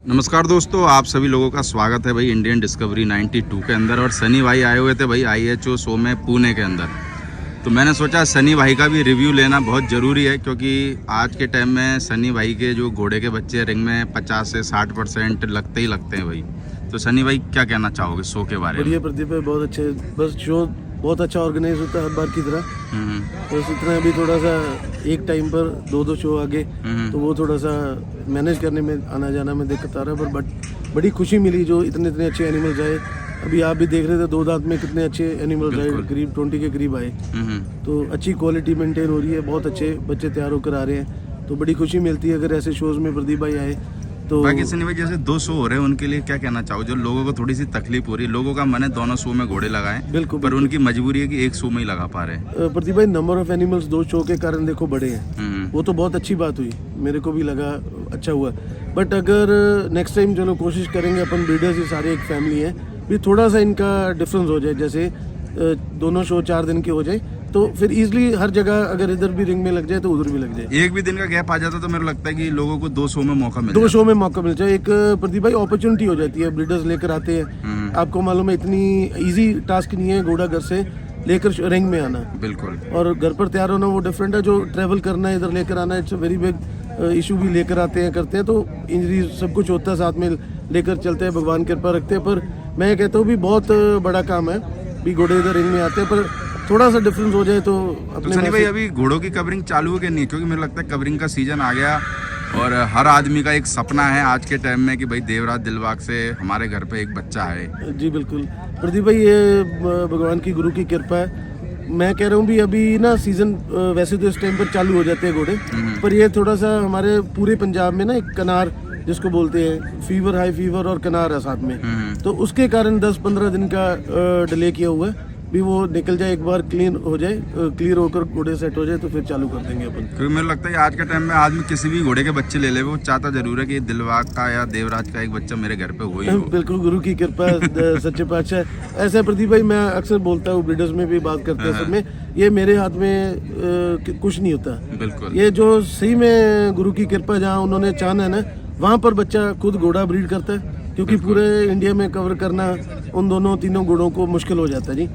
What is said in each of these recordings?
नमस्कार दोस्तों, आप सभी लोगों का स्वागत है भाई इंडियन डिस्कवरी 92 के अंदर। और सनी भाई आए हुए थे भाई IHO शो में पुणे के अंदर। तो मैंने सोचा सनी भाई का भी रिव्यू लेना बहुत ज़रूरी है, क्योंकि आज के टाइम में सनी भाई के जो घोड़े के बच्चे रिंग में 50 से 60% लगते ही लगते हैं भाई। तो सनी भाई क्या कहना चाहोगे शो के बारे में? बढ़िया प्रदीप भाई, बहुत अच्छे। बस शो बहुत अच्छा ऑर्गेनाइज होता है हर बार की तरह। बस इतना अभी थोड़ा सा एक टाइम पर दो शो आगे, तो वो थोड़ा सा मैनेज करने में आना जाना में दिक्कत आ रहा है। पर बट बड़ी खुशी मिली जो इतने अच्छे एनिमल्स आए। अभी आप भी देख रहे थे 2 दांत में कितने अच्छे एनिमल्स आए, करीब 20 के करीब आए। तो अच्छी क्वालिटी मेंटेन हो रही है, बहुत अच्छे बच्चे तैयार होकर आ रहे हैं। तो बड़ी खुशी मिलती है अगर ऐसे शोज में प्रदीप भाई आए तो। बाकी सनी भाई जैसे 2 शो हो रहे हैं, उनके लिए क्या कहना चाहो? जो लोगों को थोड़ी सी तकलीफ हो रही है, लोगों का मन है दोनों शो में घोड़े लगाएं, बिल्कुल, पर उनकी मजबूरी है कि एक शो में ही लगा पा रहे हैं। प्रदीप भाई, नंबर ऑफ एनिमल्स 2 शो के कारण देखो बड़े हैं, वो तो बहुत अच्छी बात हुई, मेरे को भी लगा अच्छा हुआ। बट अगर नेक्स्ट टाइम चलो कोशिश करेंगे अपन, ब्रीडर्स ही सारे एक फैमिली है, भी थोड़ा सा इनका डिफरेंस हो जाए। जैसे दोनों शो 4 दिन के हो जाए तो फिर इजीली हर जगह अगर इधर भी रिंग में लग जाए तो उधर भी लग जाए। एक भी दिन का गैप आ जाता तो मेरे लगता है कि लोगों को 2 शो में मौका मिल 2 शो में मौका मिल जाए, एक प्रदीप भाई अपॉर्चुनिटी हो जाती है। ब्रीडर्स लेकर आते हैं, आपको मालूम है इतनी इजी टास्क नहीं है घोड़ा घर से लेकर रिंग में आना। बिल्कुल। और घर पर तैयार होना वो डिफरेंट है, जो ट्रैवल करना है इधर लेकर आना, it's a very big issue. भी लेकर आते हैं करते हैं तो इंजरी सब कुछ होता है, साथ में लेकर चलते हैं, भगवान कृपा रखते हैं। पर मैं कहता हूँ भी बहुत बड़ा काम है, भी घोड़े इधर रिंग में आते हैं, पर थोड़ा सा डिफरेंस हो जाए तो अपने। सनी भाई अभी घोड़ों की कवरिंग चालू है कि नहीं? क्योंकि मुझे लगता है कवरिंग का सीजन आ गया और हर आदमी का एक सपना है आज के टाइम में कि भाई देवराज दिलबाग से हमारे घर पे एक बच्चा आए। जी बिल्कुल प्रदीप भाई, ये भगवान की गुरु की कृपा है। मैं कह रहा हूँ भी अभी ना सीजन वैसे तो इस टाइम पर चालू हो जाते हैं घोड़े, पर ये थोड़ा सा हमारे पूरे पंजाब में ना एक कनार जिसको बोलते हैं फीवर, हाई फीवर और कनार है साथ में, तो उसके कारण 10-15 दिन का डिले किया हुआ है। भी वो निकल जाए, एक बार क्लीन हो जाए, क्लियर होकर घोड़े सेट हो जाए तो फिर चालू कर देंगे अपन। क्योंकि मुझे लगता है आज के टाइम में आदमी किसी भी घोड़े के बच्चे ले ले, वो चाहता जरूर है कि दिलबाग का या देवराज का एक बच्चा मेरे घर पे हो ही हो। बिल्कुल, गुरु की कृपा सच्चे पातशाह। ऐसा प्रदीप भाई मैं अक्सर बोलता हूँ, ब्रीडर्स में भी बात करते हैं सब में, ये मेरे हाथ में कुछ नहीं होता। बिल्कुल, ये जो सही में गुरु की कृपा, जहाँ उन्होंने चाहना है ना वहाँ पर बच्चा खुद घोड़ा ब्रीड करता है। क्योंकि पूरे इंडिया में कवर करना उन दोनों तीनों घोड़ों को मुश्किल हो जाता है जी।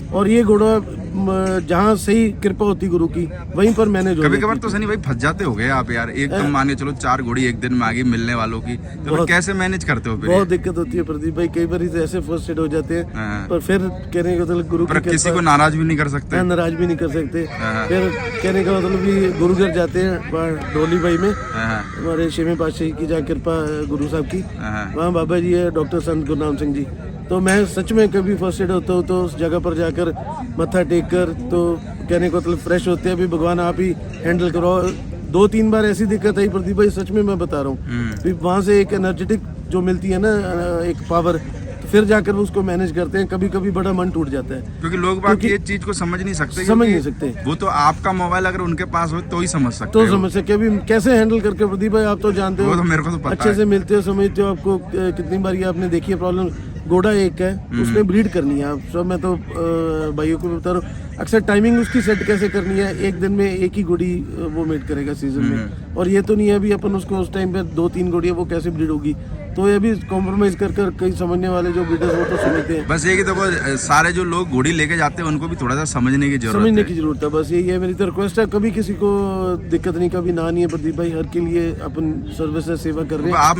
और ये घोड़ा जहाँ सही कृपा होती गुरु की वहीं पर मैनेज हो। कभी कभार तो सनी भाई फंस जाते हो गए आप यार, एकदम माने चलो 4 घोड़ी एक दिन में आ गई मिलने वालों की, तो फिर कैसे मैनेज करते हो? फिर बहुत दिक्कत होती है प्रदीप भाई, कई बार तो ऐसे फर्स्टेड हो जाते हैं, पर फिर कहने का मतलब गुरु की किसी को नाराज भी नहीं कर सकते, नाराज भी नहीं कर सकते। फिर कहने का मतलब भी गुरु घर जाते हैं डोली भाई में, हमारे 6वें पातशाही की जहाँ कृपा गुरु साहब की, वहाँ बाबा जी है डॉक्टर संत गुरनाम सिंह जी। तो मैं सच में कभी फर्स्ट एड होता हूँ तो उस जगह पर जाकर मत्था टेक कर, तो कहने को मतलब फ्रेश होते हैं, अभी भगवान आप ही हैंडल करो। 2-3 बार ऐसी दिक्कत आई प्रदीप भाई, सच में मैं बता रहा हूँ, वहाँ से एक एनर्जेटिक जो मिलती है ना, एक पावर, तो फिर जाकर वो उसको मैनेज करते हैं। कभी कभी बड़ा मन टूट जाता है, क्योंकि लोग बाकी ये चीज को समझ नहीं सकते। वो तो आपका मोबाइल अगर उनके पास हो तो ही समझ सकते, समझ सकते अभी कैसे हैंडल करके। प्रदीप भाई आप तो जानते हो, वो तो मेरे को तो पता अच्छे से मिलते हो, समझते हो, आपको कितनी बार ये आपने देखी है प्रॉब्लम। घोड़ा एक है, उसमें ब्रीड करनी है आप सब, मैं तो भाइयों को बता रहा हूँ अक्सर टाइमिंग उसकी सेट कैसे करनी है। एक दिन में एक ही घोड़ी वो मेट करेगा सीजन में, और ये तो नहीं है अभी अपन उसको उस टाइम पे 2-3 घोड़ियाँ वो कैसे ब्रीड होगी। तो ये भी कॉम्प्रोमाइज कर कई समझने वाले जो ब्रीडर्स वो तो समझते हैं। बस ये कि देखो सारे जो लोग घोड़ी लेके जाते हैं उनको भी थोड़ा सा समझने की जरूरत है। बस यही है, मेरी तो रिक्वेस्ट है, कभी किसी को दिक्कत नहीं, कभी ना नहीं है प्रदीप भाई, हर के लिए अपन सर्विस सेवा कर रहे हैं। आप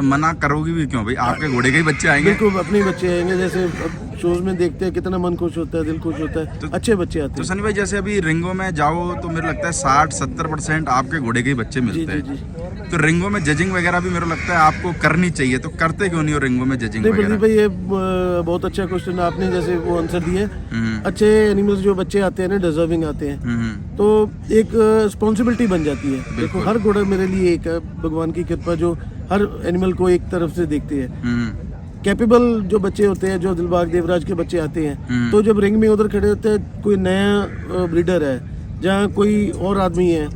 मना करोगे भी क्यों भाई? आपके घोड़े के ही बच्चे आएंगे। बिल्कुल, अपने ही बच्चे आएंगे। जैसे शोज में देखते हैं कितना मन खुश होता है, दिल खुश होता है, तो अच्छे बच्चे आते हैं। तो सनी भाई जैसे अभी रिंगों में जाओ तो मेरे लगता है 60-70% आपके घोड़े के ही बच्चे मिलते हैं। तो रिंगों में जजिंग वगैरह भी मेरे लगता है आपको करनी चाहिए, तो करते क्यों नहीं हो रिंगों में जजिंग वगैरह? प्रदीप भाई ये बहुत अच्छा क्वेश्चन आपने जैसे वो आंसर दिए। अच्छे एनिमल्स जो बच्चे आते हैं ना, डिजर्विंग आते हैं, तो एक रिस्पॉन्सिबिलिटी बन जाती है। देखो हर घोड़ा मेरे लिए एक है, भगवान की कृपा जो हर एनिमल को एक तरफ से देखते हैं। कैपेबल जो बच्चे होते हैं, जो दिलबाग देवराज के बच्चे आते हैं, तो जब रिंग में उधर खड़े होते हैं, कोई नया ब्रीडर है, जहाँ कोई और आदमी है,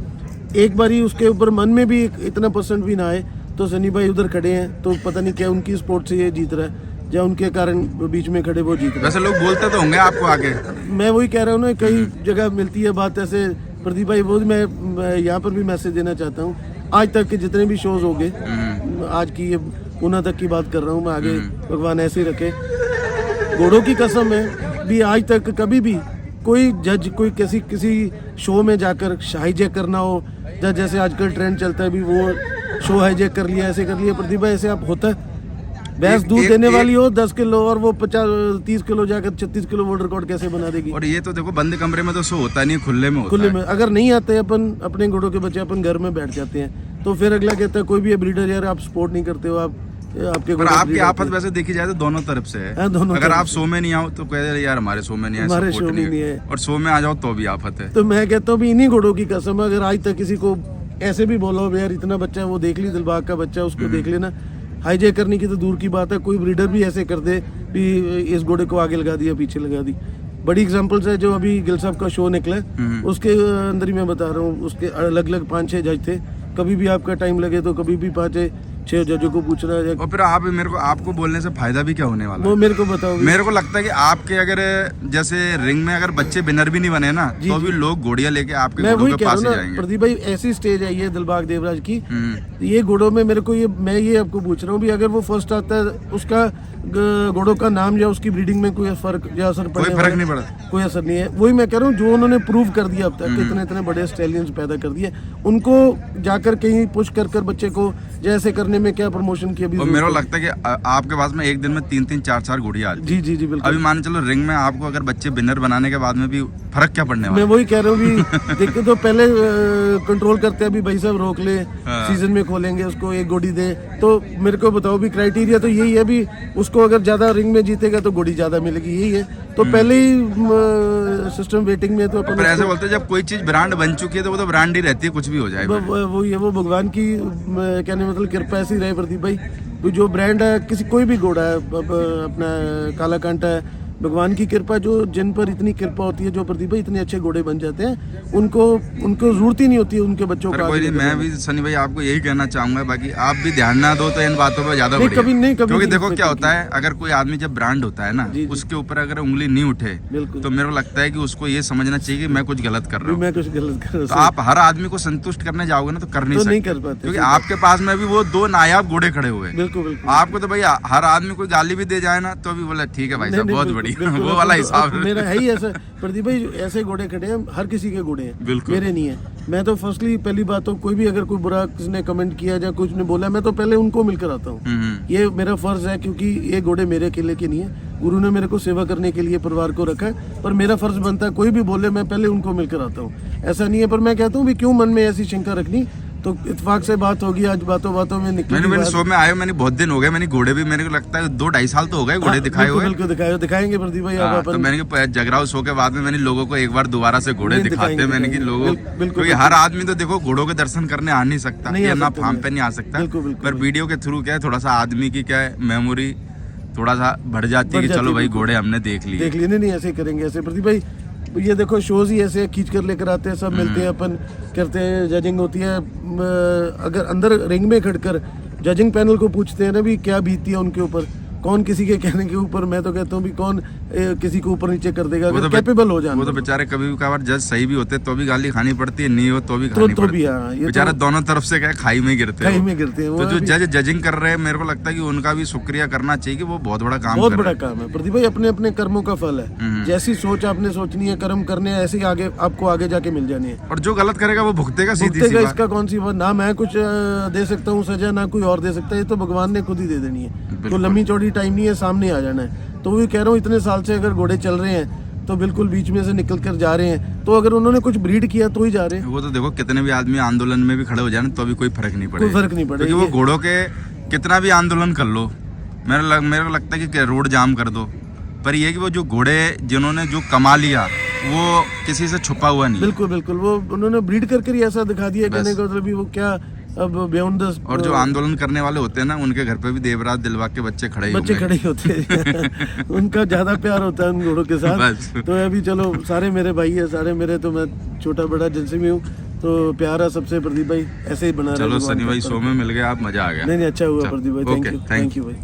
एक बारी उसके ऊपर मन में भी इतना % भी ना आए, तो सनी भाई उधर खड़े हैं तो पता नहीं क्या उनकी स्पोर्ट से ये जीत रहा है, या उनके कारण बीच में खड़े वो जीत रहे हैं। वैसे लोग बोलते तो होंगे आपको आगे, मैं वही कह रहा हूँ ना, कई जगह मिलती है बात ऐसे प्रदीप भाई। वो मैं यहाँ पर भी मैसेज देना चाहता हूँ, आज तक के जितने भी शोज हो गए, आज की ये पूना तक की बात कर रहा हूँ मैं, आगे भगवान ऐसे ही रखे। घोड़ों की कसम है भी आज तक कभी भी कोई जज कोई किसी शो में जाकर हाईजैक करना हो, जैसे आजकल ट्रेंड चलता है भी वो शो हाईजैक कर लिया, ऐसे कर लिया, प्रतिभा ऐसे आप होता है? भैंस दूध देने वाली हो 10 किलो और वो 30 किलो जाकर 36 किलो वर्ल्ड रिकॉर्ड कैसे बना देगी? और ये तो देखो बंद कमरे में तो शो होता नहीं, खुले में होता खुले है। में अगर नहीं आते अपन अपने घोड़ों के बच्चे अपन घर में बैठ जाते हैं तो फिर अगला कहता है कोई भी ब्रीडर यार आप सपोर्ट नहीं करते हो, आप आपके पर आपकी आफत वैसे देखी जाए तो दोनों तरफ से है। दोनों अगर आप शो में नहीं आओ तो कह यार हमारे शो में नहीं है, हमारे सपोर्ट शो में नहीं है, और शो में आ जाओ तो भी आफत है। तो मैं कहता हूँ भी इन्हीं घोड़ों की कसम है, अगर आज तक किसी को ऐसे भी बोलो यार इतना बच्चा है वो देख ली, दिलबाग का बच्चा उसको देख लेना, हाईजैक करने की तो दूर की बात है, कोई ब्रीडर भी ऐसे कर दे भी इस घोड़े को आगे लगा दिया पीछे लगा दी। बड़ी एग्जांपल्स है, जो अभी गिल साहब का शो निकला उसके अंदर ही मैं बता रहा हूँ, उसके अलग अलग 5-6 जज थे, कभी भी आपका टाइम लगे तो कभी भी 5-6 जजों को पूछना है। और फिर आप मेरे को आपको बोलने से फायदा भी क्या होने वाला वो है? मेरे को बताओ। मेरे को लगता है कि आपके अगर जैसे रिंग में अगर बच्चे विनर भी नहीं बने ना तो भी लोग घोड़ियां लेके आपके मैं घोड़ों वही के कह पास रहा ही हूँ ना जाएंगे। प्रदीप भाई, ऐसी स्टेज आई है दिलबाग देवराज की, ये घोड़ों में मेरे को मैं ये आपको पूछ रहा हूँ भी अगर वो फर्स्ट आता है उसका घोड़ों का नाम या उसकी ब्रीडिंग में कोई फर्क या असर कोई फर्क नहीं पड़ा, कोई असर नहीं है। वही मैं कह रहा हूँ जो उन्होंने प्रूव कर दिया अब तक, इतने इतने बड़े स्टैलियंस पैदा कर दिए, उनको जाकर कहीं पुश कर बच्चे को जैसे करने में क्या प्रमोशन की अभी। और मेरे को लगता है कि आपके पास में एक दिन में 3-3 4-4 घोड़ियां आती जी जी जी बिल्कुल। अभी मान चलो रिंग में आपको अगर बच्चे विनर बनाने के बाद में भी फर्क क्या पड़ने वाला मैं वही कह रहा हूँ भी देखते तो पहले कंट्रोल करते हैं अभी भाई साहब रोक ले, सीजन में खोलेंगे उसको एक गोड़ी दे, तो मेरे को बताओ भी क्राइटेरिया तो यही है भी उसको अगर ज्यादा रिंग में जीतेगा तो गोड़ी ज्यादा मिलेगी, यही है। तो पहले ही सिस्टम वेटिंग में तो अपन पर ऐसे बोलते हैं जब कोई चीज ब्रांड बन चुकी है तो वो तो ब्रांड ही रहती है, कुछ भी हो जाए। वो ये वो भगवान की कहने मतलब कृपा ऐसी रहे प्रदीप भाई, जो ब्रांड है किसी कोई भी घोड़ा है अपना काला कांटा है, भगवान की कृपा जो जिन पर इतनी कृपा होती है, जो प्रदीप भाई इतने अच्छे घोड़े बन जाते हैं, उनको जरूरत ही नहीं होती है उनके बच्चों को। कोई नहीं, मैं भी सनी भाई आपको यही कहना चाहूंगा, बाकी आप भी ध्यान ना दो तो इन बातों पर ज्यादा बढ़िया। क्योंकि देखो क्या होता है, अगर कोई आदमी जब ब्रांड होता है ना उसके ऊपर अगर उंगली नहीं उठे तो मेरे को लगता है कि उसको ये समझना चाहिए कि मैं कुछ गलत कर रहा हूँ, मैं कुछ गलत कर रहा हूँ। तो आप हर आदमी को संतुष्ट करने जाओगे ना तो कर नहीं नहीं सकते, कर पाते, क्योंकि आपके पास में भी वो 2 नायाब घोड़े खड़े हुए हैं। बिल्कुल बिल्कुल। आपको तो भैया हर आदमी कोई गाली भी दे जाए ना तो भी बोला ठीक है भाई साहब बहुत बढ़िया, वो वाला हिसाब मेरा है ही ऐसा प्रदीप भाई, ऐसे घोड़े खड़े हैं, हर किसी के घोड़े हैं, मेरे नहीं है। मैं तो फर्स्टली पहली बात तो कोई भी अगर कोई बुरा किसी ने कमेंट किया या कुछ ने बोला, मैं तो पहले उनको मिलकर आता हूँ, ये मेरा फर्ज है, क्योंकि ये घोड़े मेरे अकेले के नहीं है, गुरु ने मेरे को सेवा करने के लिए परिवार को रखा है, पर मेरा फर्ज बनता है कोई भी बोले मैं पहले उनको मिलकर आता हूँ, ऐसा नहीं है। पर मैं कहता हूँ भी क्यों मन में ऐसी शंका रखनी, तो इत्तेफाक से बात होगी, आज बातों बातों में निकली। मैंने शो में आया, मैंने बहुत दिन हो गए, मैंने घोड़े भी मेरे को लगता है 2-2.5 साल तो हो गए घोड़े दिखाए हुए। बिल्कुल दिखाएंगे प्रदीप भाई। तो मैंने जगराव शो के बाद में मैंने लोगों को एक बार दोबारा से घोड़े दिखाते, मैंने कि लोगों, क्योंकि हर आदमी तो देखो घोड़ों के दर्शन करने आ नहीं सकता या ना फार्म पे नहीं आ सकता, पर वीडियो के थ्रू क्या है थोड़ा सा आदमी की क्या है मेमोरी थोड़ा सा बढ़ जाती है कि चलो भाई घोड़े हमने देख लिए। नहीं ऐसे करेंगे, ऐसे प्रदीप भाई ये देखो शोज ही ऐसे खींच कर लेकर आते हैं, सब मिलते हैं, अपन करते हैं, जजिंग होती है, अगर अंदर रिंग में खड़कर जजिंग पैनल को पूछते हैं ना भी क्या बीतती है उनके ऊपर, कौन किसी के कहने के ऊपर, मैं तो कहता हूँ भी कौन किसी को ऊपर नीचे कर देगा अगर कैपेबल हो जाए। वो तो बेचारे कभी भी कभार जज सही भी होते तो भी गाली खानी पड़ती है, नहीं हो तो भी खानी पड़ती है, बेचारे दोनों तरफ से क्या खाई में गिरते हैं। तो जो जज जजिंग कर रहे हैं मेरे को लगता है कि उनका भी शुक्रिया करना चाहिए कि वो बहुत बड़ा काम है। प्रदीप भाई अपने अपने कर्मों का फल है, जैसी सोच आपने सोचनी है, कर्म करने ऐसे ही आगे आपको आगे जाके मिल जानी है, और जो गलत करेगा वो भुगतेगा सीधी सी बात। इसका कौन सी बात, ना मैं कुछ दे सकता हूँ सजा, ना कोई और दे सकता है, ये तो भगवान ने खुद ही दे देनी है, तो लंबी चौड़ी टाइम नहीं है, सामने आ जाना है। तो वही कह रहा हूँ इतने साल से अगर घोड़े चल रहे हैं तो बिल्कुल बीच में से निकल कर जा रहे हैं, तो अगर उन्होंने कुछ ब्रीड किया तो ही जा रहे हैं। वो तो देखो कितने भी आदमी आंदोलन में भी खड़े हो जाए तो भी कोई फर्क नहीं पड़ेगा, कोई फर्क नहीं पड़ेगा, क्योंकि वो घोड़ों के कितना भी आंदोलन कर लो, मेरे को लगता है कि रोड जाम कर दो, पर ये कि वो जो घोड़े जिन्होंने जो कमा लिया वो किसी से छुपा हुआ नहीं। बिल्कुल वो उन्होंने ब्रीड करके ही ऐसा दिखा दिया, कहने का मतलब वो क्या अब बियॉन्ड द। और जो आंदोलन करने वाले होते हैं ना उनके घर पे भी देवराज दिलबाग के बच्चे खड़े ही होते हैं उनका ज्यादा प्यार होता है उन घोड़ों के साथ। तो अभी चलो सारे मेरे भाई है, सारे मेरे, तो मैं छोटा बड़ा जिनसे भी हूँ, तो प्यारा सबसे प्रदीप भाई ऐसे ही बना रहे। चलो सनी भाई शो में मिल गए आप, मजा आ गया। नहीं अच्छा हुआ प्रदीप भाई, थैंक यू भाई।